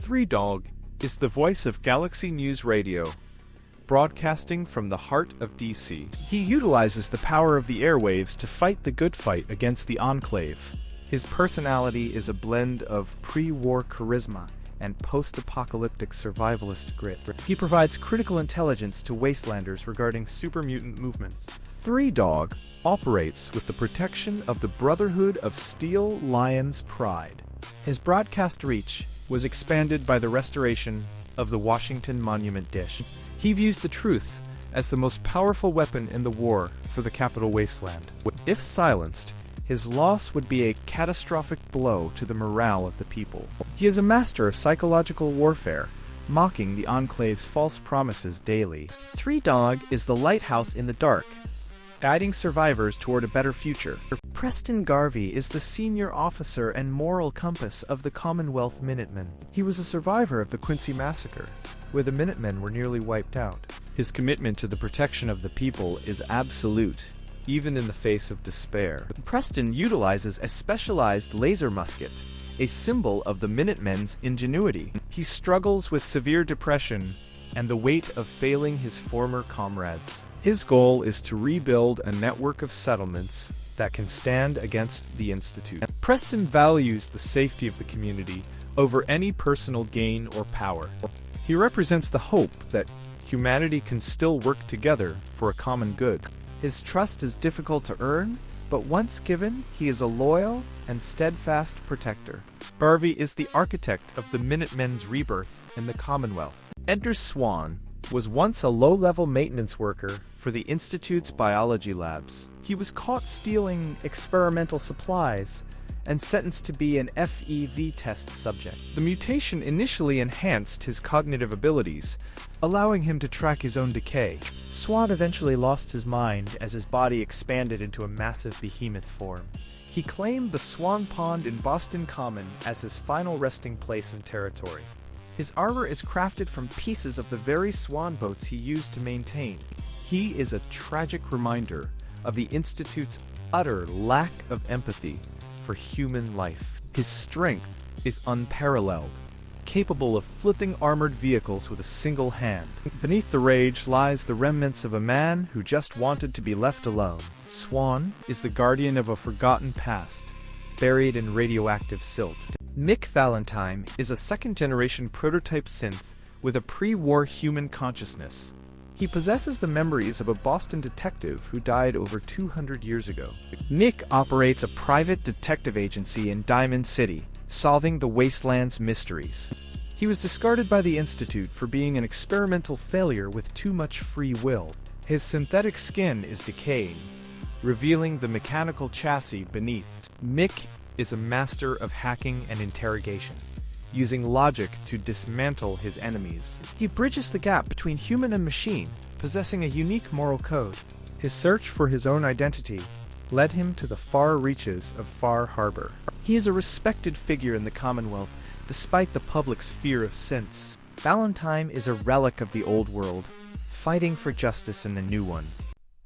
Three Dog is the voice of Galaxy News Radio, broadcasting from the heart of DC. He utilizes the power of the airwaves to fight the good fight against the Enclave. His personality is a blend of pre-war charisma and post-apocalyptic survivalist grit. He provides critical intelligence to Wastelanders regarding super mutant movements. Three Dog operates with the protection of the Brotherhood of Steel Lion's Pride. His broadcast reach was expanded by the restoration of the Washington Monument dish. He views the truth as the most powerful weapon in the war for the capital Wasteland. If silenced, his loss would be a catastrophic blow to the morale of the people. He is a master of psychological warfare, mocking the Enclave's false promises daily. Three Dog is the lighthouse in the dark, guiding survivors toward a better future. Preston Garvey is the senior officer and moral compass of the Commonwealth Minutemen. He was a survivor of the Quincy Massacre, where the Minutemen were nearly wiped out. His commitment to the protection of the people is absolute, even in the face of despair. Preston utilizes a specialized laser musket, a symbol of the Minutemen's ingenuity. He struggles with severe depression and the weight of failing his former comrades. His goal is to rebuild a network of settlements that can stand against the Institute. Preston values the safety of the community over any personal gain or power. He represents the hope that humanity can still work together for a common good. His trust is difficult to earn, but once given, he is a loyal and steadfast protector. Garvey is the architect of the Minutemen's rebirth in the Commonwealth. Enter Swan was once a low-level maintenance worker for the Institute's biology labs. He was caught stealing experimental supplies and sentenced to be an FEV test subject. The mutation initially enhanced his cognitive abilities, allowing him to track his own decay. Swan eventually lost his mind as his body expanded into a massive behemoth form. He claimed the Swan Pond in Boston Common as his final resting place and territory. His armor is crafted from pieces of the very swan boats he used to maintain. He is a tragic reminder of the Institute's utter lack of empathy for human life. His strength is unparalleled, capable of flipping armored vehicles with a single hand. Beneath the rage lies the remnants of a man who just wanted to be left alone. Swan is the guardian of a forgotten past, buried in radioactive silt. Mick Valentine is a second-generation prototype synth with a pre-war human consciousness. He possesses the memories of a Boston detective who died over 200 years ago. Mick operates a private detective agency in Diamond City, solving the Wasteland's mysteries. He was discarded by the Institute for being an experimental failure with too much free will. His synthetic skin is decaying, revealing the mechanical chassis beneath. Mick is a master of hacking and interrogation, using logic to dismantle his enemies. He bridges the gap between human and machine, possessing a unique moral code. His search for his own identity led him to the far reaches of Far Harbor. He is a respected figure in the Commonwealth, despite the public's fear of synths. Valentine is a relic of the old world, fighting for justice in a new one.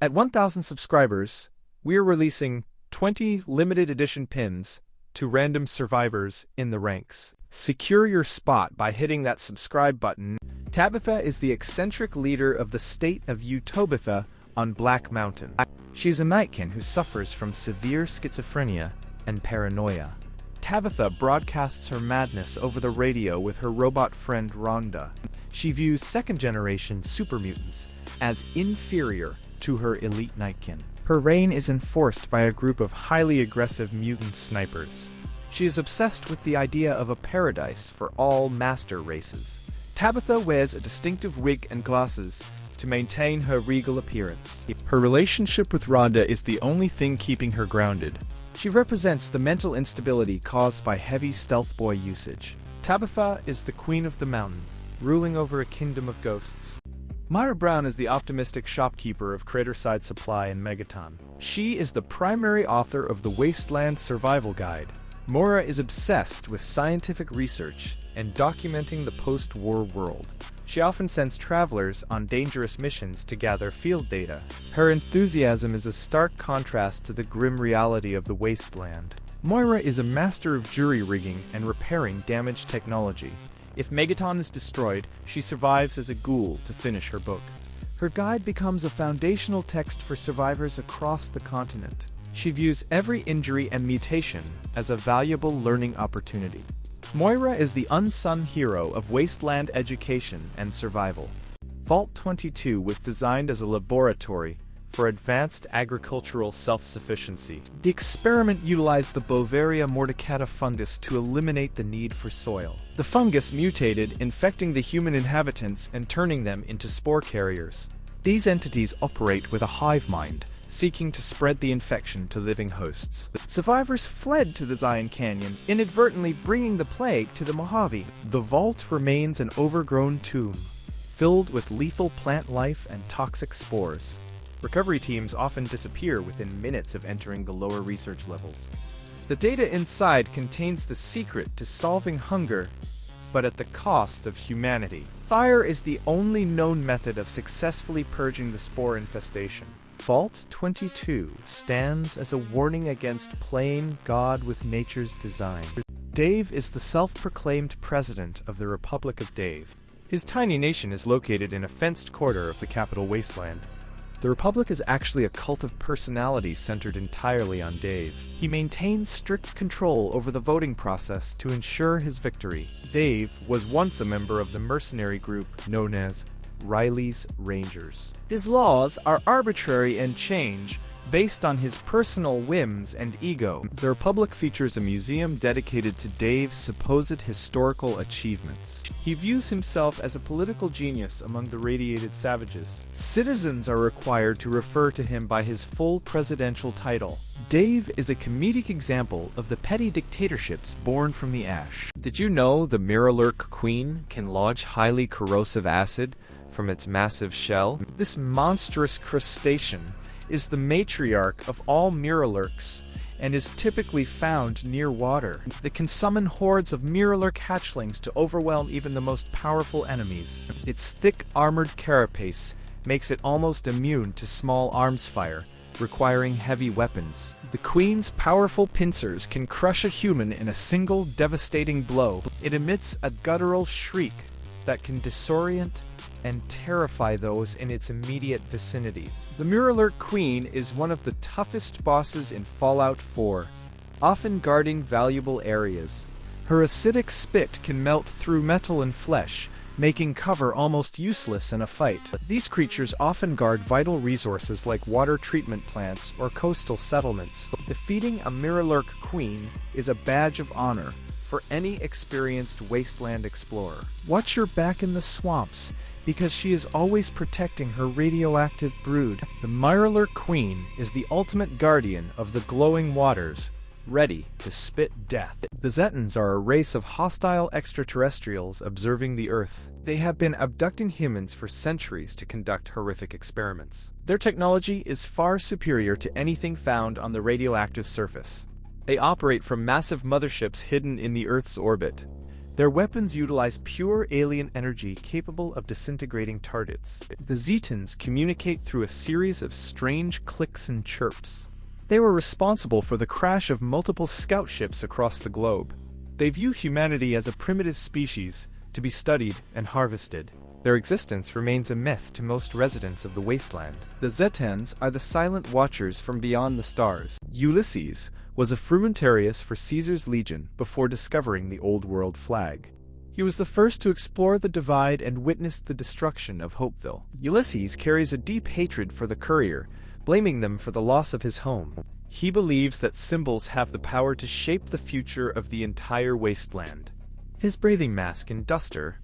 At 1,000 subscribers, we are releasing 20 limited edition pins to random survivors in the ranks. Secure your spot by hitting that subscribe button. Tabitha is the eccentric leader of the state of Utobitha on Black Mountain. She is a nightkin who suffers from severe schizophrenia and paranoia. Tabitha broadcasts her madness over the radio with her robot friend Rhonda. She views second-generation super mutants as inferior to her elite nightkin. Her reign is enforced by a group of highly aggressive mutant snipers. She is obsessed with the idea of a paradise for all master races. Tabitha wears a distinctive wig and glasses to maintain her regal appearance. Her relationship with Rhonda is the only thing keeping her grounded. She represents the mental instability caused by heavy stealth boy usage. Tabitha is the queen of the mountain, ruling over a kingdom of ghosts. Myra Brown is the optimistic shopkeeper of Craterside Supply in Megaton. She is the primary author of the Wasteland Survival Guide. Moira is obsessed with scientific research and documenting the post-war world. She often sends travelers on dangerous missions to gather field data. Her enthusiasm is a stark contrast to the grim reality of the Wasteland. Moira is a master of jury rigging and repairing damaged technology, If Megaton is destroyed, she survives as a ghoul to finish her book. Her guide becomes a foundational text for survivors across the continent. She views every injury and mutation as a valuable learning opportunity. Moira is the unsung hero of Wasteland education and survival. Vault 22 was designed as a laboratory for advanced agricultural self-sufficiency. The experiment utilized the Bovaria mordicata fungus to eliminate the need for soil. The fungus mutated, infecting the human inhabitants and turning them into spore carriers. These entities operate with a hive mind, seeking to spread the infection to living hosts. Survivors fled to the Zion Canyon, inadvertently bringing the plague to the Mojave. The vault remains an overgrown tomb, filled with lethal plant life and toxic spores. Recovery teams often disappear within minutes of entering the lower research levels. The data inside contains the secret to solving hunger, but at the cost of humanity. Fire is the only known method of successfully purging the spore infestation. Vault 22 stands as a warning against playing God with nature's design. Dave is the self-proclaimed president of the Republic of Dave. His tiny nation is located in a fenced quarter of the capital Wasteland. The Republic is actually a cult of personality centered entirely on Dave. He maintains strict control over the voting process to ensure his victory. Dave was once a member of the mercenary group known as Riley's Rangers. His laws are arbitrary and change based on his personal whims and ego. The Republic features a museum dedicated to Dave's supposed historical achievements. He views himself as a political genius among the radiated savages. Citizens are required to refer to him by his full presidential title. Dave is a comedic example of the petty dictatorships born from the ash. Did you know the Mirelurk Queen can lodge highly corrosive acid from its massive shell? This monstrous crustacean is the matriarch of all Mirelurks and is typically found near water. It can summon hordes of Mirelurk hatchlings to overwhelm even the most powerful enemies. Its thick armored carapace makes it almost immune to small arms fire, requiring heavy weapons. The Queen's powerful pincers can crush a human in a single devastating blow. It emits a guttural shriek that can disorient and terrify those in its immediate vicinity. The Mirelurk Queen is one of the toughest bosses in Fallout 4, often guarding valuable areas. Her acidic spit can melt through metal and flesh, making cover almost useless in a fight. These creatures often guard vital resources like water treatment plants or coastal settlements. Defeating a Mirelurk Queen is a badge of honor for any experienced wasteland explorer. Watch your back in the swamps, because she is always protecting her radioactive brood. The Mirelurk Queen is the ultimate guardian of the glowing waters, ready to spit death. The Zetans are a race of hostile extraterrestrials observing the Earth. They have been abducting humans for centuries to conduct horrific experiments. Their technology is far superior to anything found on the radioactive surface. They operate from massive motherships hidden in the Earth's orbit. Their weapons utilize pure alien energy capable of disintegrating targets. The Zetans communicate through a series of strange clicks and chirps. They were responsible for the crash of multiple scout ships across the globe. They view humanity as a primitive species, to be studied and harvested. Their existence remains a myth to most residents of the Wasteland. The Zetans are the silent watchers from beyond the stars. Ulysses was a frumentarius for Caesar's legion before discovering the Old World flag. He was the first to explore the Divide and witnessed the destruction of Hopeville. Ulysses carries a deep hatred for the Courier, blaming them for the loss of his home. He believes that symbols have the power to shape the future of the entire Wasteland. His breathing mask and duster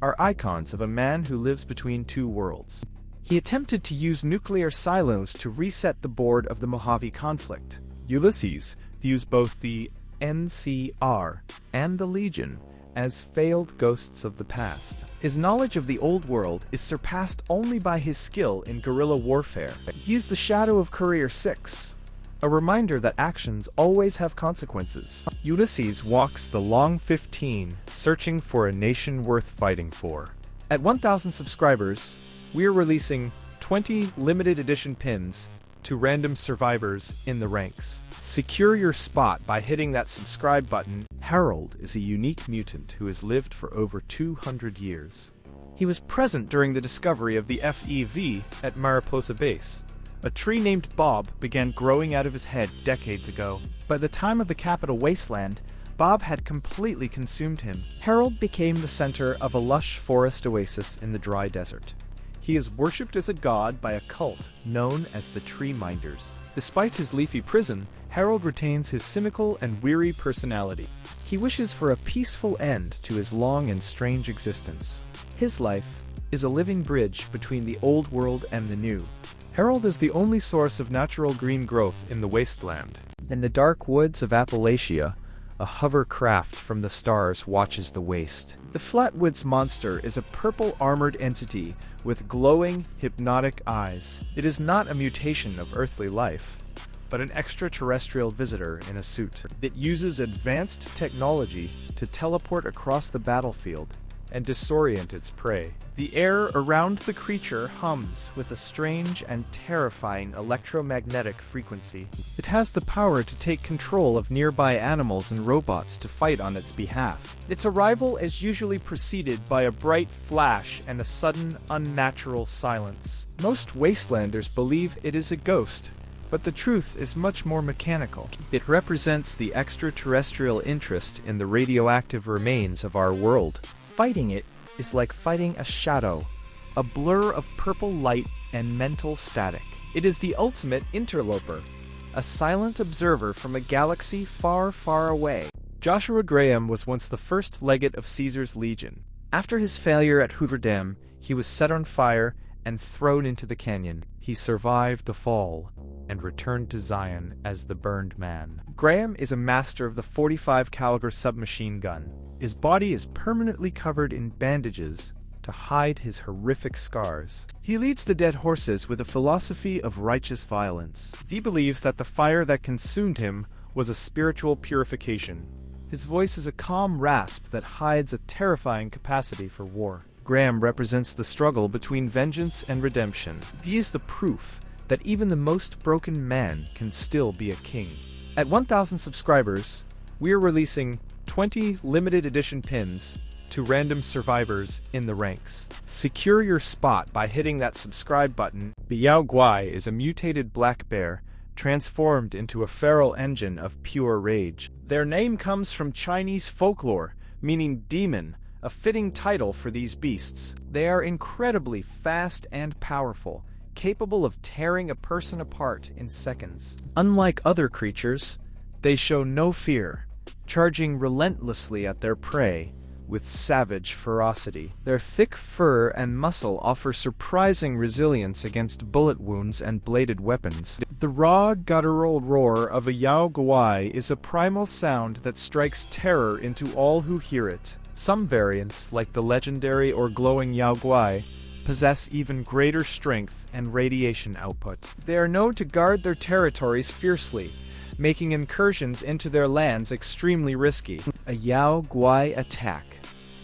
are icons of a man who lives between two worlds. He attempted to use nuclear silos to reset the board of the Mojave conflict. Ulysses views both the NCR and the Legion as failed ghosts of the past. His knowledge of the Old World is surpassed only by his skill in guerrilla warfare. He is the shadow of Courier 6, a reminder that actions always have consequences. Ulysses walks the long 15, searching for a nation worth fighting for. At 1,000 subscribers, we are releasing 20 limited edition pins to random survivors in the ranks. Secure your spot by hitting that subscribe button, Harold is a unique mutant who has lived for over 200 years. He was present during the discovery of the FEV at Mariposa Base. A tree named Bob began growing out of his head decades ago. By the time of the capital Wasteland, Bob had completely consumed him. Harold became the center of a lush forest oasis in the dry desert. He is worshipped as a god by a cult known as the Tree Minders. Despite his leafy prison, Harold retains his cynical and weary personality. He wishes for a peaceful end to his long and strange existence. His life is a living bridge between the old world and the new. Harold is the only source of natural green growth in the Wasteland. In the dark woods of Appalachia, a hovercraft from the stars watches the waste. The Flatwoods monster is a purple armored entity with glowing, hypnotic eyes. It is not a mutation of earthly life, but an extraterrestrial visitor in a suit. It uses advanced technology to teleport across the battlefield and disorient its prey. The air around the creature hums with a strange and terrifying electromagnetic frequency. It has the power to take control of nearby animals and robots to fight on its behalf. Its arrival is usually preceded by a bright flash and a sudden, unnatural silence. Most Wastelanders believe it is a ghost, but the truth is much more mechanical. It represents the extraterrestrial interest in the radioactive remains of our world. Fighting it is like fighting a shadow, a blur of purple light and mental static. It is the ultimate interloper, a silent observer from a galaxy far, far away. Joshua Graham was once the first legate of Caesar's legion. After his failure at Hoover Dam, he was set on fire and thrown into the canyon. He survived the fall and returned to Zion as the burned man. Graham is a master of the .45 caliber submachine gun. His body is permanently covered in bandages to hide his horrific scars. He leads the dead horses with a philosophy of righteous violence. He believes that the fire that consumed him was a spiritual purification. His voice is a calm rasp that hides a terrifying capacity for war. Graham represents the struggle between vengeance and redemption. He is the proof that even the most broken man can still be a king. At 1,000 subscribers, we are releasing 20 limited edition pins to random survivors in the ranks. Secure your spot by hitting that subscribe button. Biao Guai is a mutated black bear transformed into a feral engine of pure rage. Their name comes from Chinese folklore, meaning demon, a fitting title for these beasts. They are incredibly fast and powerful, capable of tearing a person apart in seconds. Unlike other creatures, they show no fear, charging relentlessly at their prey with savage ferocity. Their thick fur and muscle offer surprising resilience against bullet wounds and bladed weapons. The raw, guttural roar of a Yao Guai is a primal sound that strikes terror into all who hear it. Some variants, like the legendary or glowing Yao Guai, possess even greater strength and radiation output. They are known to guard their territories fiercely, making incursions into their lands extremely risky. A Yao Guai attack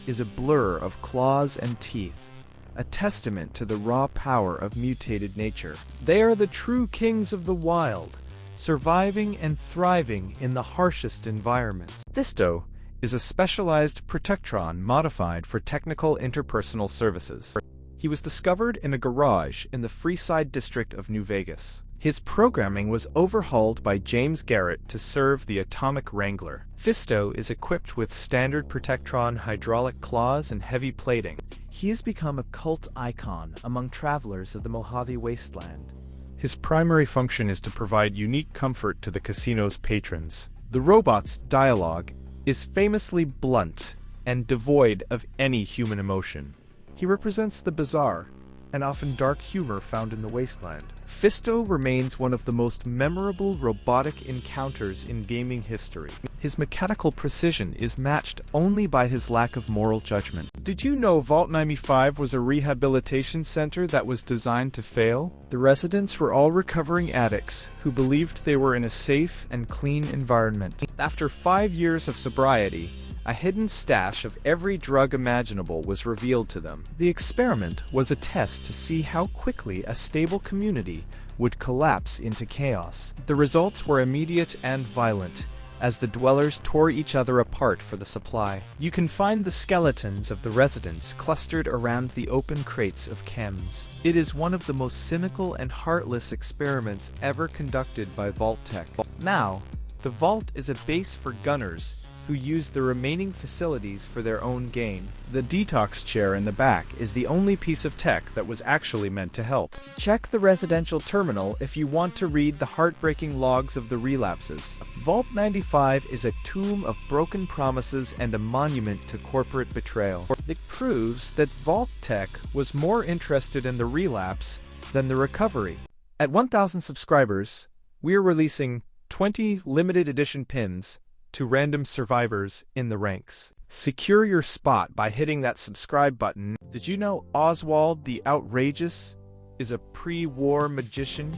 is a blur of claws and teeth, a testament to the raw power of mutated nature. They are the true kings of the wild, surviving and thriving in the harshest environments. Thisto is a specialized protectron modified for technical interpersonal services. He was discovered in a garage in the Freeside district of New Vegas. His programming was overhauled by James Garrett to serve the Atomic Wrangler. Fisto is equipped with standard Protectron hydraulic claws and heavy plating. He has become a cult icon among travelers of the Mojave Wasteland. His primary function is to provide unique comfort to the casino's patrons. The robot's dialogue is famously blunt and devoid of any human emotion. He represents the bizarre and often dark humor found in the Wasteland. Fisto remains one of the most memorable robotic encounters in gaming history. His mechanical precision is matched only by his lack of moral judgment. Did you know Vault 95 was a rehabilitation center that was designed to fail? The residents were all recovering addicts who believed they were in a safe and clean environment. After 5 years of sobriety, a hidden stash of every drug imaginable was revealed to them. The experiment was a test to see how quickly a stable community would collapse into chaos. The results were immediate and violent, as the dwellers tore each other apart for the supply. You can find the skeletons of the residents clustered around the open crates of chems. It is one of the most cynical and heartless experiments ever conducted by Vault Tech. Now, the Vault is a base for gunners who use the remaining facilities for their own gain. The detox chair in the back is the only piece of tech that was actually meant to help. Check the residential terminal if you want to read the heartbreaking logs of the relapses. Vault 95 is a tomb of broken promises and a monument to corporate betrayal. It proves that Vault Tech was more interested in the relapse than the recovery. At 1,000 subscribers, we are releasing 20 limited edition pins to random survivors in the ranks. Secure your spot by hitting that subscribe button. Did you know Oswald the Outrageous is a pre-war magician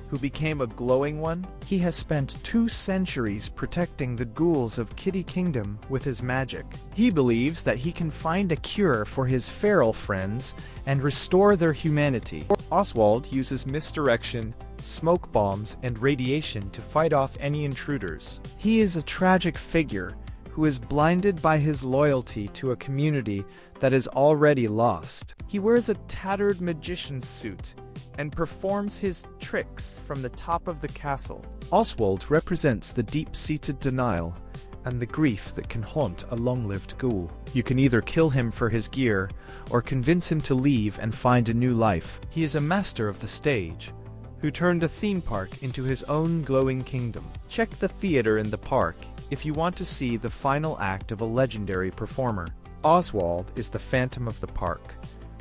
who became a glowing one? He has spent 2 centuries protecting the ghouls of Kitty Kingdom with his magic. He believes that he can find a cure for his feral friends and restore their humanity. Oswald uses misdirection, smoke bombs, and radiation to fight off any intruders. He is a tragic figure who is blinded by his loyalty to a community that is already lost. He wears a tattered magician's suit and performs his tricks from the top of the castle. Oswald represents the deep-seated denial and the grief that can haunt a long-lived ghoul. You can either kill him for his gear or convince him to leave and find a new life. He is a master of the stage who turned a theme park into his own glowing kingdom. Check the theater in the park if you want to see the final act of a legendary performer. Oswald is the Phantom of the Park,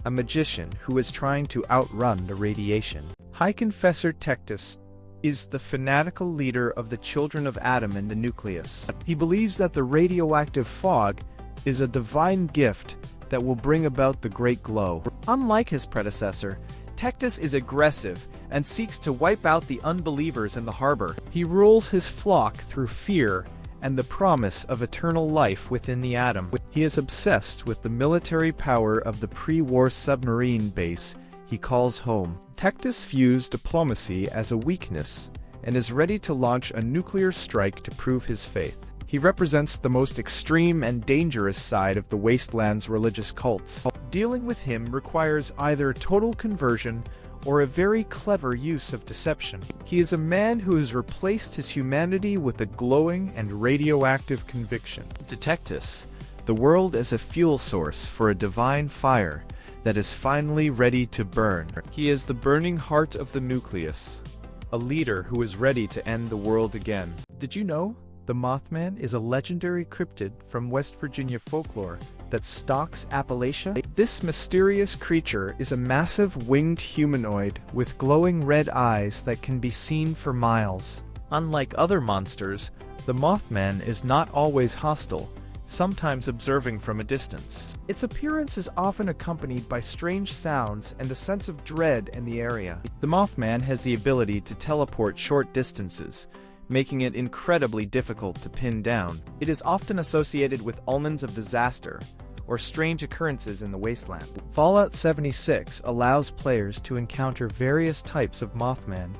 a magician who is trying to outrun the radiation. High Confessor Tectus is the fanatical leader of the Children of Adam in the Nucleus. He believes that the radioactive fog is a divine gift that will bring about the Great Glow. Unlike his predecessor, Tectus is aggressive and seeks to wipe out the unbelievers in the harbor. He rules his flock through fear and the promise of eternal life within the atom. He is obsessed with the military power of the pre-war submarine base he calls home. Tectus views diplomacy as a weakness and is ready to launch a nuclear strike to prove his faith. He represents the most extreme and dangerous side of the Wasteland's religious cults. Dealing with him requires either total conversion or a very clever use of deception. He is a man who has replaced his humanity with a glowing and radioactive conviction. To Tectus, the world is a fuel source for a divine fire that is finally ready to burn. He is the burning heart of the nucleus, a leader who is ready to end the world again. Did you know the Mothman is a legendary cryptid from West Virginia folklore that stalks Appalachia? This mysterious creature is a massive winged humanoid with glowing red eyes that can be seen for miles. Unlike other monsters, the Mothman is not always hostile, sometimes observing from a distance. Its appearance is often accompanied by strange sounds and a sense of dread in the area. The Mothman has the ability to teleport short distances, making it incredibly difficult to pin down. It is often associated with omens of disaster or strange occurrences in the Wasteland. Fallout 76 allows players to encounter various types of Mothman,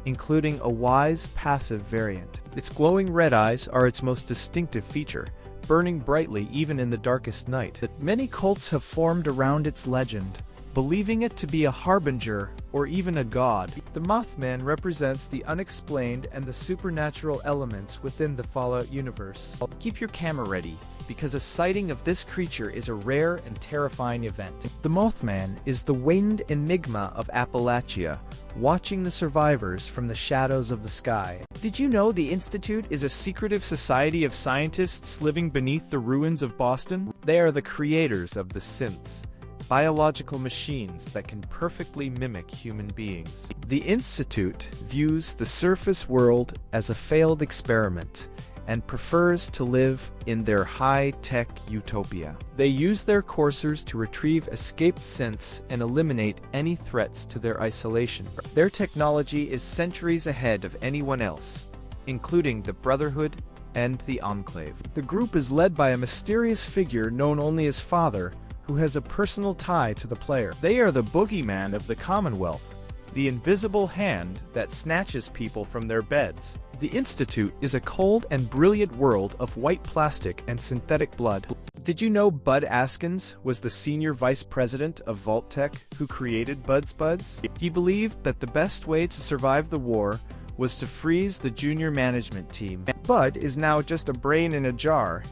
including a wise, passive variant. Its glowing red eyes are its most distinctive feature, burning brightly even in the darkest night. Many cults have formed around its legend, believing it to be a harbinger or even a god. The Mothman represents the unexplained and the supernatural elements within the Fallout universe. Keep your camera ready, because a sighting of this creature is a rare and terrifying event. The Mothman is the winged enigma of Appalachia, watching the survivors from the shadows of the sky. Did you know the Institute is a secretive society of scientists living beneath the ruins of Boston? They are the creators of the synths, biological machines that can perfectly mimic human beings. The Institute views the surface world as a failed experiment and prefers to live in their high-tech utopia. They use their coursers to retrieve escaped synths and eliminate any threats to their isolation. Their technology is centuries ahead of anyone else, including the Brotherhood and the Enclave. The group is led by a mysterious figure known only as Father, who has a personal tie to the player. They are the boogeyman of the Commonwealth, the invisible hand that snatches people from their beds. The Institute is a cold and brilliant world of white plastic and synthetic blood. Did you know Bud Askins was the senior vice president of Vault-Tec who created Bud's Buds? He believed that the best way to survive the war was to freeze the junior management team. Bud is now just a brain in a jar,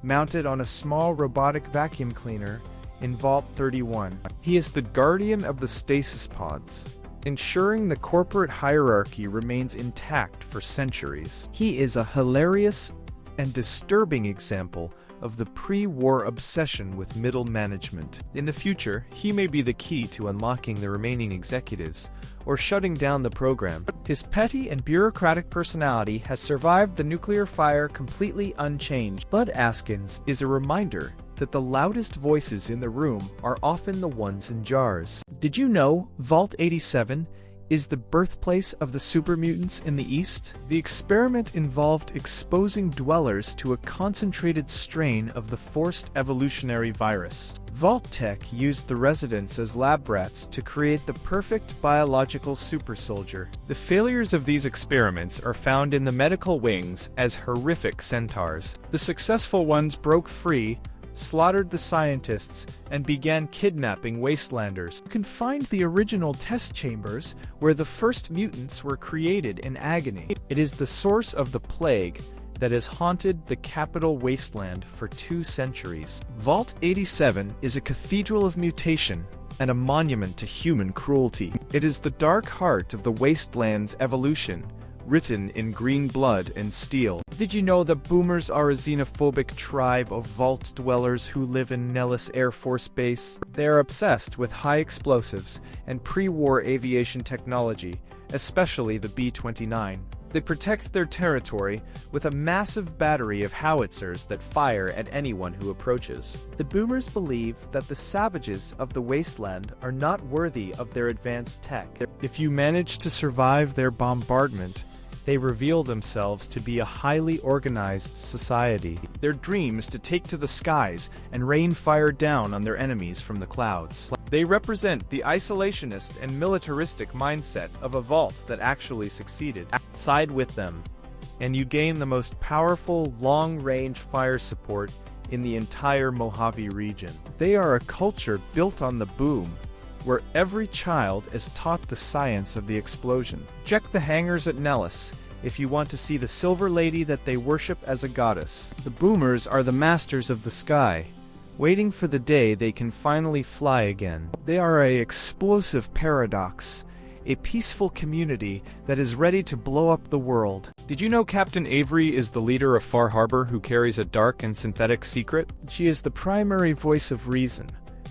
mounted on a small robotic vacuum cleaner in Vault 31. He is the guardian of the stasis pods, ensuring the corporate hierarchy remains intact for centuries. He is a hilarious and disturbing example of the pre-war obsession with middle management. In the future, he may be the key to unlocking the remaining executives, or shutting down the program. His petty and bureaucratic personality has survived the nuclear fire completely unchanged. Bud Askins is a reminder that the loudest voices in the room are often the ones in jars. Did you know Vault 87 is the birthplace of the supermutants in the East? The experiment involved exposing dwellers to a concentrated strain of the forced evolutionary virus. Vault-Tec used the residents as lab rats to create the perfect biological super soldier. The failures of these experiments are found in the medical wings as horrific centaurs. The successful ones broke free, slaughtered the scientists, and began kidnapping Wastelanders. You can find the original test chambers where the first mutants were created in agony. It is the source of the plague that has haunted the capital Wasteland for 2 centuries. Vault 87 is a cathedral of mutation and a monument to human cruelty. It is the dark heart of the Wasteland's evolution, written in green blood and steel. Did you know that boomers are a xenophobic tribe of vault dwellers who live in Nellis Air Force Base? They are obsessed with high explosives and pre-war aviation technology, especially the B-29. They protect their territory with a massive battery of howitzers that fire at anyone who approaches. The boomers believe that the savages of the Wasteland are not worthy of their advanced tech. If you manage to survive their bombardment, they reveal themselves to be a highly organized society. Their dream is to take to the skies and rain fire down on their enemies from the clouds. They represent the isolationist and militaristic mindset of a vault that actually succeeded. Side with them, and you gain the most powerful long-range fire support in the entire Mojave region. They are a culture built on the boom, where every child is taught the science of the explosion. Check the hangars at Nellis if you want to see the silver lady that they worship as a goddess. The boomers are the masters of the sky, waiting for the day they can finally fly again. They are an explosive paradox, a peaceful community that is ready to blow up the world. Did you know Captain Avery is the leader of Far Harbor who carries a dark and synthetic secret? She is the primary voice of reason,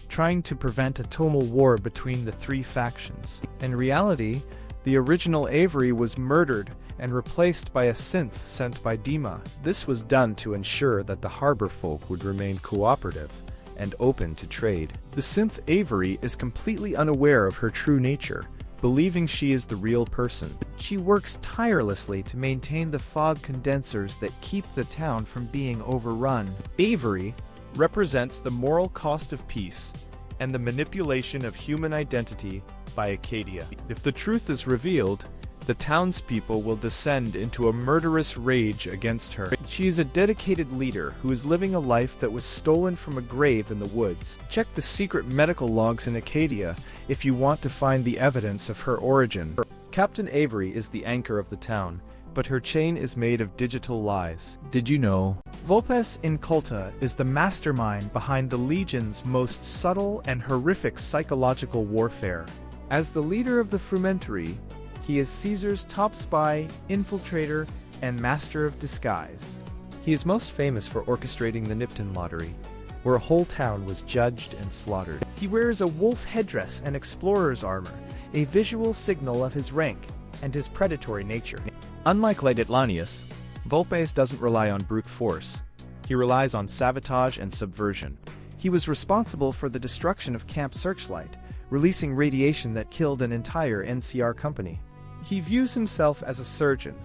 trying to prevent a total war between the 3 factions. In reality, the original Avery was murdered and replaced by a synth sent by Dima. This was done to ensure that the harbor folk would remain cooperative and open to trade. The synth Avery is completely unaware of her true nature, believing she is the real person. She works tirelessly to maintain the fog condensers that keep the town from being overrun. Avery represents the moral cost of peace and the manipulation of human identity by Acadia. If the truth is revealed, the townspeople will descend into a murderous rage against her. She is a dedicated leader who is living a life that was stolen from a grave in the woods. Check the secret medical logs in Acadia if you want to find the evidence of her origin. Captain Avery is the anchor of the town, but her chain is made of digital lies. Did you know? Vulpes Inculta is the mastermind behind the Legion's most subtle and horrific psychological warfare. As the leader of the Frumentary, he is Caesar's top spy, infiltrator, and master of disguise. He is most famous for orchestrating the Nipton lottery, where a whole town was judged and slaughtered. He wears a wolf headdress and explorer's armor, a visual signal of his rank and his predatory nature. Unlike Atlanteus, Vulpes doesn't rely on brute force. He relies on sabotage and subversion. He was responsible for the destruction of Camp Searchlight, releasing radiation that killed an entire NCR company. He views himself as a surgeon,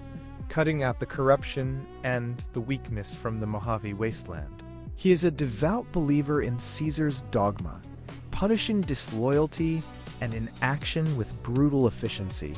cutting out the corruption and the weakness from the Mojave Wasteland. He is a devout believer in Caesar's dogma, punishing disloyalty and in action with brutal efficiency.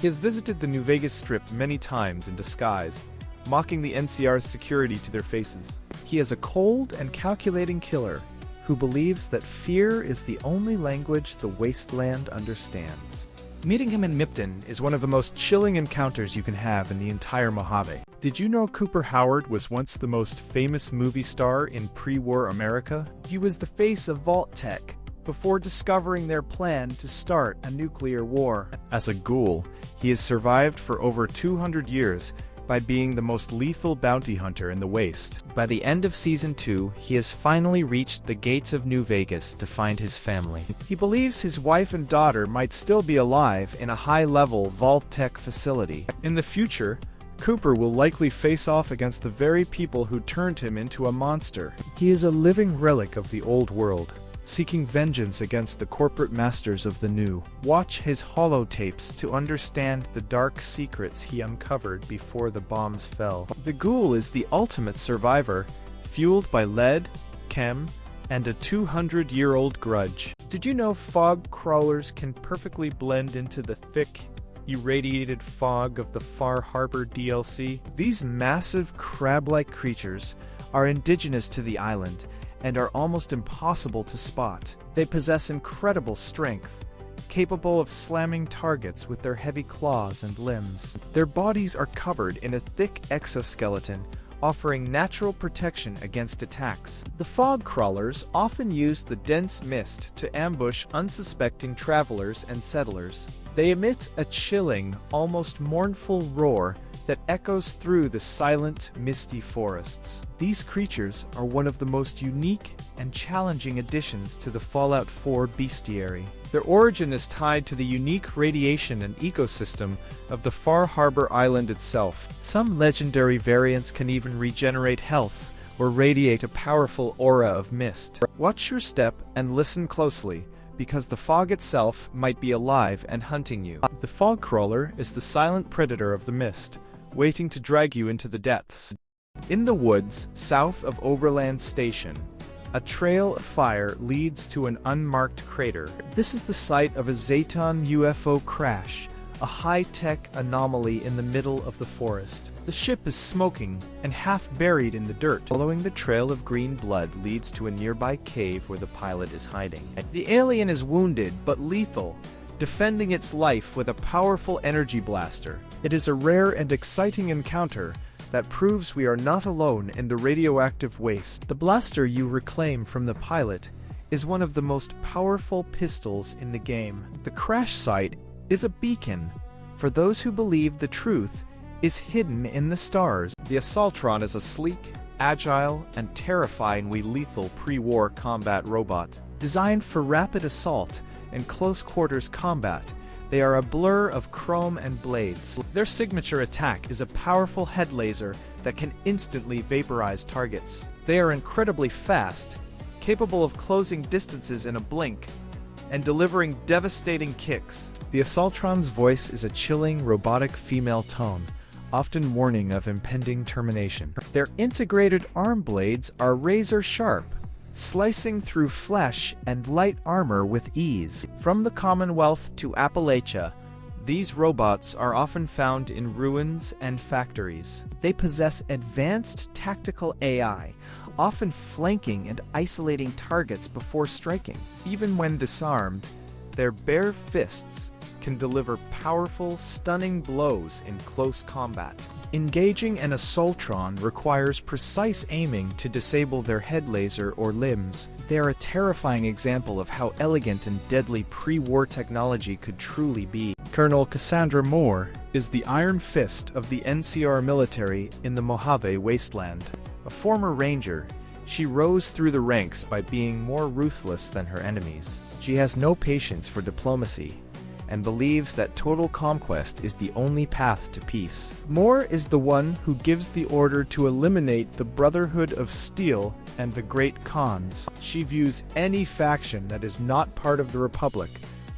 He has visited the New Vegas Strip many times in disguise, mocking the NCR's security to their faces. He is a cold and calculating killer who believes that fear is the only language the Wasteland understands. Meeting him in Mipton is one of the most chilling encounters you can have in the entire Mojave. Did you know Cooper Howard was once the most famous movie star in pre-war America? He was the face of Vault Tech before discovering their plan to start a nuclear war. As a ghoul, he has survived for over 200 years by being the most lethal bounty hunter in the Waste. By the end of Season 2, he has finally reached the gates of New Vegas to find his family. He believes his wife and daughter might still be alive in a high-level Vault Tech facility. In the future, Cooper will likely face off against the very people who turned him into a monster. He is a living relic of the old world, seeking vengeance against the corporate masters of the new. Watch his holotapes to understand the dark secrets he uncovered before the bombs fell. The ghoul is the ultimate survivor, fueled by lead, chem, and a 200-year-old grudge. Did you know fog crawlers can perfectly blend into the thick, irradiated fog of the Far Harbor DLC? These massive crab-like creatures are indigenous to the island and are almost impossible to spot. They possess incredible strength, capable of slamming targets with their heavy claws and limbs. Their bodies are covered in a thick exoskeleton, offering natural protection against attacks. The fog crawlers often use the dense mist to ambush unsuspecting travelers and settlers. They emit a chilling, almost mournful roar that echoes through the silent, misty forests. These creatures are one of the most unique and challenging additions to the Fallout 4 bestiary. Their origin is tied to the unique radiation and ecosystem of the Far Harbor Island itself. Some legendary variants can even regenerate health or radiate a powerful aura of mist. Watch your step and listen closely, because the fog itself might be alive and hunting you. The fog crawler is the silent predator of the mist, waiting to drag you into the depths. In the woods south of Oberland Station, a trail of fire leads to an unmarked crater. This is the site of a Zetan UFO crash, a high-tech anomaly in the middle of the forest. The ship is smoking and half buried in the dirt. Following the trail of green blood leads to a nearby cave where the pilot is hiding. The alien is wounded but lethal, defending its life with a powerful energy blaster. It is a rare and exciting encounter that proves we are not alone in the radioactive waste. The blaster you reclaim from the pilot is one of the most powerful pistols in the game. The crash site is a beacon for those who believe the truth is hidden in the stars. The Assaultron is a sleek, agile, and terrifyingly lethal pre-war combat robot. Designed for rapid assault and close-quarters combat, they are a blur of chrome and blades. Their signature attack is a powerful head laser that can instantly vaporize targets. They are incredibly fast, capable of closing distances in a blink, and delivering devastating kicks. The Assaultron's voice is a chilling, robotic female tone, often warning of impending termination. Their integrated arm blades are razor-sharp, slicing through flesh and light armor with ease. From the Commonwealth to Appalachia, these robots are often found in ruins and factories. They possess advanced tactical AI, often flanking and isolating targets before striking. Even when disarmed, their bare fists can deliver powerful, stunning blows in close combat. Engaging an Assaultron requires precise aiming to disable their head laser or limbs. They are a terrifying example of how elegant and deadly pre-war technology could truly be. Colonel Cassandra Moore is the iron fist of the NCR military in the Mojave Wasteland. A former ranger, she rose through the ranks by being more ruthless than her enemies. She has no patience for diplomacy and believes that total conquest is the only path to peace. Moore is the one who gives the order to eliminate the Brotherhood of Steel and the Great Khans. She views any faction that is not part of the Republic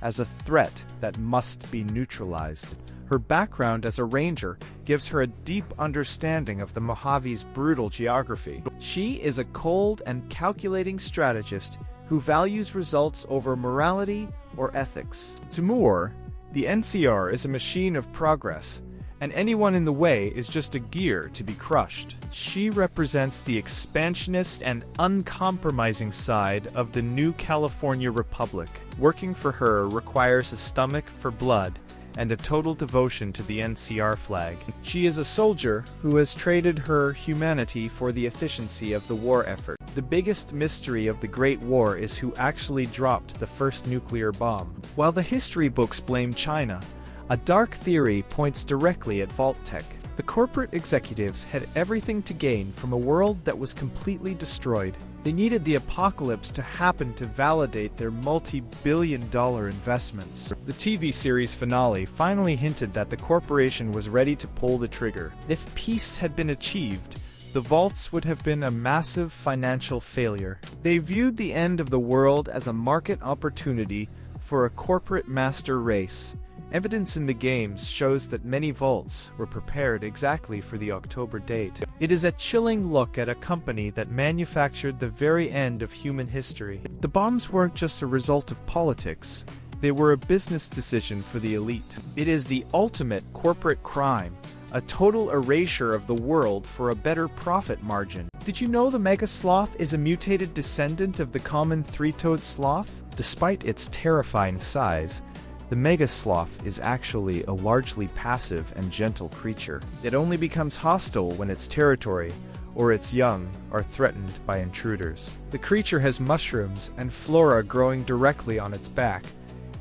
as a threat that must be neutralized. Her background as a ranger gives her a deep understanding of the Mojave's brutal geography. She is a cold and calculating strategist who values results over morality, or ethics. To Moore, the NCR is a machine of progress, and anyone in the way is just a gear to be crushed. She represents the expansionist and uncompromising side of the new California Republic. Working for her requires a stomach for blood and a total devotion to the NCR flag. She is a soldier who has traded her humanity for the efficiency of the war effort. The biggest mystery of the Great War is who actually dropped the first nuclear bomb. While the history books blame China, a dark theory points directly at Vault-Tec. The corporate executives had everything to gain from a world that was completely destroyed. They needed the apocalypse to happen to validate their multi-billion-dollar investments. The TV series finale finally hinted that the corporation was ready to pull the trigger. If peace had been achieved, the vaults would have been a massive financial failure. They viewed the end of the world as a market opportunity for a corporate master race. Evidence in the games shows that many vaults were prepared exactly for the October date. It is a chilling look at a company that manufactured the very end of human history. The bombs weren't just a result of politics, they were a business decision for the elite. It is the ultimate corporate crime, a total erasure of the world for a better profit margin. Did you know the mega sloth is a mutated descendant of the common three-toed sloth? Despite its terrifying size, the mega sloth is actually a largely passive and gentle creature. It only becomes hostile when its territory or its young are threatened by intruders. The creature has mushrooms and flora growing directly on its back,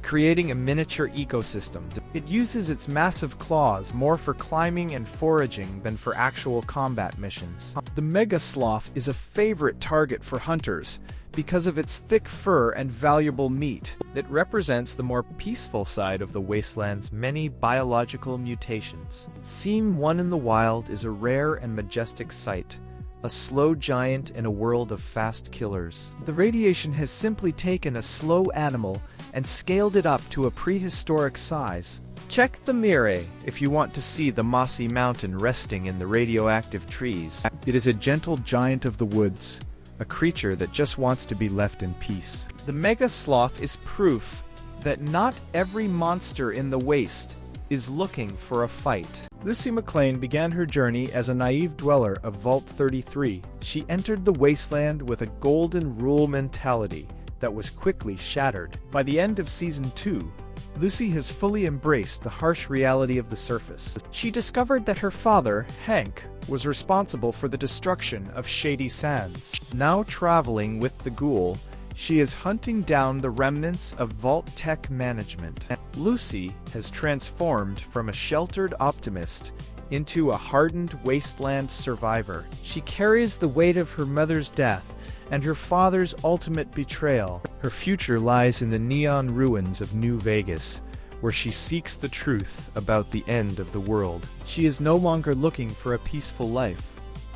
creating a miniature ecosystem. It uses its massive claws more for climbing and foraging than for actual combat missions. The mega sloth is a favorite target for hunters because of its thick fur and valuable meat. It represents the more peaceful side of the Wasteland's many biological mutations. Seeing one in the wild is a rare and majestic sight, a slow giant in a world of fast killers. The radiation has simply taken a slow animal and scaled it up to a prehistoric size. Check the Mirror if you want to see the mossy mountain resting in the radioactive trees. It is a gentle giant of the woods, a creature that just wants to be left in peace. The mega sloth is proof that not every monster in the waste is looking for a fight. Lucy McLean began her journey as a naive dweller of Vault 33. She entered the Wasteland with a golden rule mentality that was quickly shattered. By the end of Season 2, Lucy has fully embraced the harsh reality of the surface. She discovered that her father, Hank, was responsible for the destruction of Shady Sands. Now traveling with the ghoul, she is hunting down the remnants of Vault-Tec management. Lucy has transformed from a sheltered optimist into a hardened Wasteland survivor. She carries the weight of her mother's death and her father's ultimate betrayal. Her future lies in the neon ruins of New Vegas, where she seeks the truth about the end of the world. She is no longer looking for a peaceful life.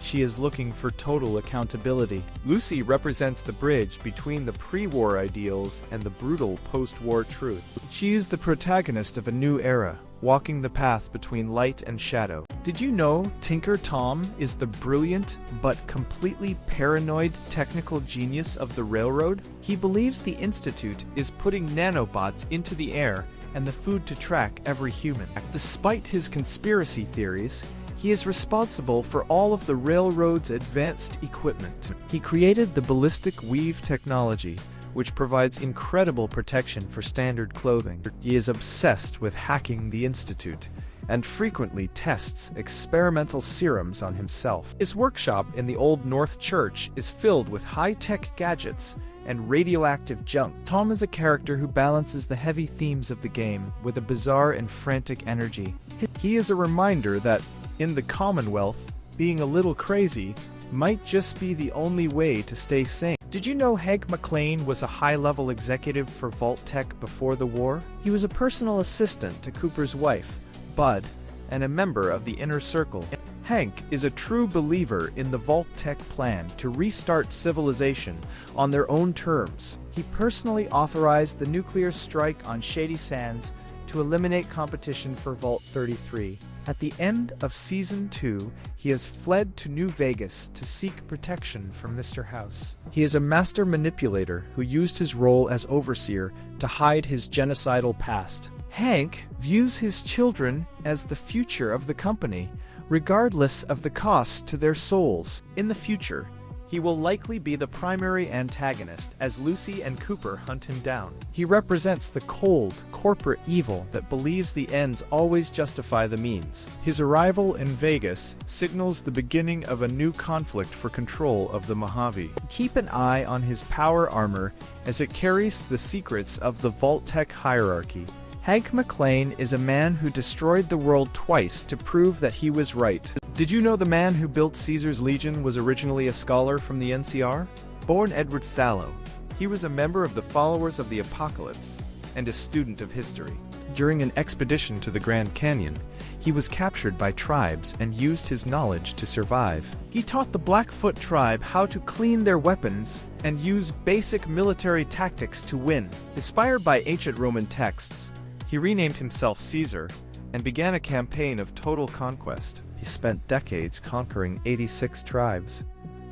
She is looking for total accountability. Lucy represents the bridge between the pre-war ideals and the brutal post-war truth. She is the protagonist of a new era, walking the path between light and shadow. Did you know Tinker Tom is the brilliant but completely paranoid technical genius of the railroad? He believes the Institute is putting nanobots into the air and the food to track every human. Despite his conspiracy theories, he is responsible for all of the railroad's advanced equipment. He created the ballistic weave technology, which provides incredible protection for standard clothing. He is obsessed with hacking the Institute and frequently tests experimental serums on himself. His workshop in the Old North Church is filled with high-tech gadgets and radioactive junk. Tom is a character who balances the heavy themes of the game with a bizarre and frantic energy. He is a reminder that, in the Commonwealth, being a little crazy might just be the only way to stay sane. Did you know Hank McLean was a high-level executive for Vault-Tec before the war? He was a personal assistant to Cooper's wife, Bud, and a member of the Inner Circle. Hank is a true believer in the Vault-Tec plan to restart civilization on their own terms. He personally authorized the nuclear strike on Shady Sands to eliminate competition for Vault 33. At the end of Season 2, he has fled to New Vegas to seek protection from Mr. House. He is a master manipulator who used his role as overseer to hide his genocidal past. Hank views his children as the future of the company, regardless of the cost to their souls. In the future, he will likely be the primary antagonist as Lucy and Cooper hunt him down. He represents the cold, corporate evil that believes the ends always justify the means. His arrival in Vegas signals the beginning of a new conflict for control of the Mojave. Keep an eye on his power armor as it carries the secrets of the Vault-Tec hierarchy. Hank McClane is a man who destroyed the world twice to prove that he was right. Did you know the man who built Caesar's Legion was originally a scholar from the NCR? Born Edward Sallow, he was a member of the Followers of the Apocalypse and a student of history. During an expedition to the Grand Canyon, he was captured by tribes and used his knowledge to survive. He taught the Blackfoot tribe how to clean their weapons and use basic military tactics to win. Inspired by ancient Roman texts, he renamed himself Caesar and began a campaign of total conquest. He spent decades conquering 86 tribes,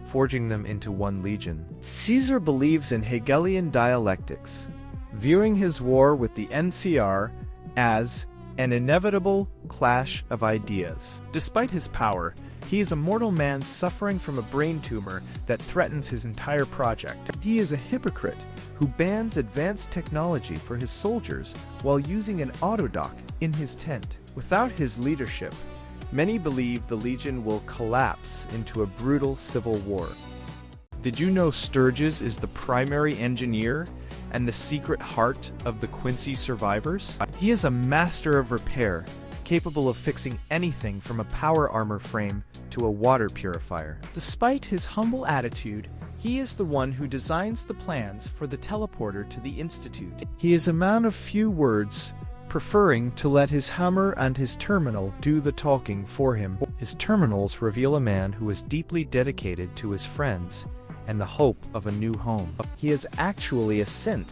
forging them into one legion. Caesar believes in Hegelian dialectics, viewing his war with the NCR as an inevitable clash of ideas. Despite his power, he is a mortal man suffering from a brain tumor that threatens his entire project. He is a hypocrite who bans advanced technology for his soldiers while using an autodock in his tent. Without his leadership, many believe the Legion will collapse into a brutal civil war. Did you know Sturgis is the primary engineer and the secret heart of the Quincy survivors? He is a master of repair, capable of fixing anything from a power armor frame to a water purifier. Despite his humble attitude, he is the one who designs the plans for the teleporter to the Institute. He is a man of few words, preferring to let his hammer and his terminal do the talking for him. His terminals reveal a man who is deeply dedicated to his friends and the hope of a new home. He is actually a synth,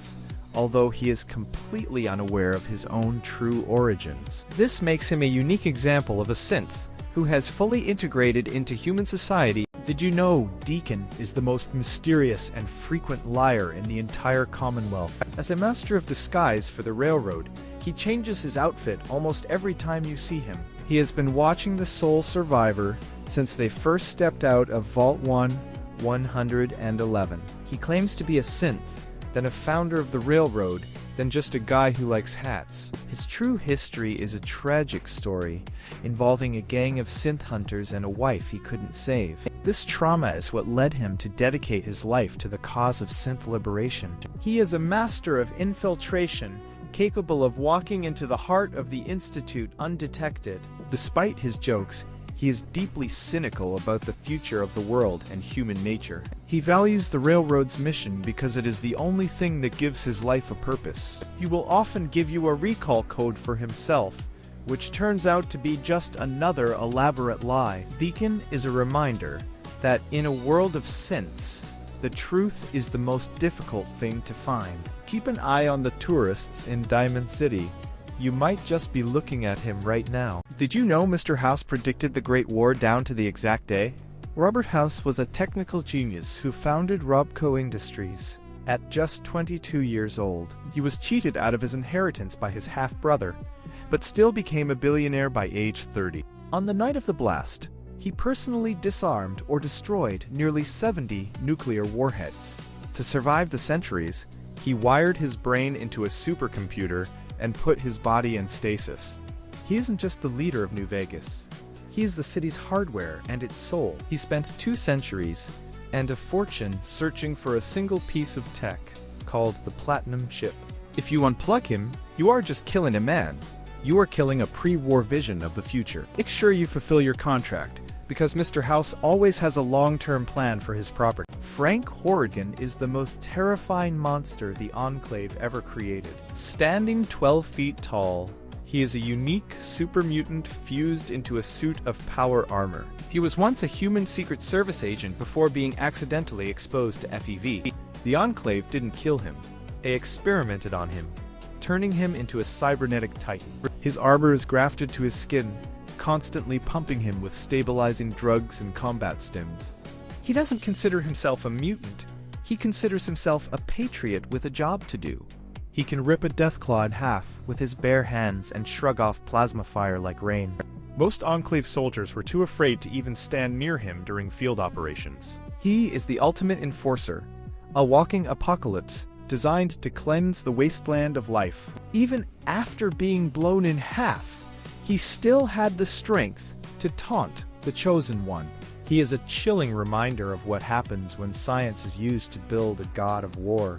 although he is completely unaware of his own true origins. This makes him a unique example of a synth who has fully integrated into human society. Did you know Deacon is the most mysterious and frequent liar in the entire Commonwealth? As a master of disguise for the railroad, he changes his outfit almost every time you see him. He has been watching the sole survivor since they first stepped out of Vault 111. He claims to be a synth, then a founder of the railroad, then just a guy who likes hats. His true history is a tragic story involving a gang of synth hunters and a wife he couldn't save. This trauma is what led him to dedicate his life to the cause of synth liberation. He is a master of infiltration, capable of walking into the heart of the Institute undetected. Despite his jokes, he is deeply cynical about the future of the world and human nature. He values the railroad's mission because it is the only thing that gives his life a purpose. He will often give you a recall code for himself, which turns out to be just another elaborate lie. Deacon is a reminder that in a world of synths, the truth is the most difficult thing to find. Keep an eye on the tourists in Diamond City. You might just be looking at him right now. Did you know Mr. House predicted the Great War down to the exact day? Robert House was a technical genius who founded Robco Industries. At just 22 years old, he was cheated out of his inheritance by his half-brother, but still became a billionaire by age 30. On the night of the blast, he personally disarmed or destroyed nearly 70 nuclear warheads. To survive the centuries, he wired his brain into a supercomputer and put his body in stasis. He isn't just the leader of New Vegas. He is the city's hardware and its soul. He spent 2 centuries and a fortune searching for a single piece of tech called the Platinum Chip. If you unplug him, you are just killing a man. You are killing a pre-war vision of the future. Make sure you fulfill your contract, because Mr. House always has a long-term plan for his property. Frank Horrigan is the most terrifying monster the Enclave ever created. Standing 12 feet tall, he is a unique super mutant fused into a suit of power armor. He was once a human Secret Service agent before being accidentally exposed to FEV. The Enclave didn't kill him. They experimented on him. turning him into a cybernetic titan. His armor is grafted to his skin, constantly pumping him with stabilizing drugs and combat stims. He doesn't consider himself a mutant. He considers himself a patriot with a job to do. He can rip a Deathclaw in half with his bare hands and shrug off plasma fire like rain. Most Enclave soldiers were too afraid to even stand near him during field operations. He is the ultimate enforcer, a walking apocalypse designed to cleanse the wasteland of life. Even after being blown in half, he still had the strength to taunt the Chosen One. He is a chilling reminder of what happens when science is used to build a god of war.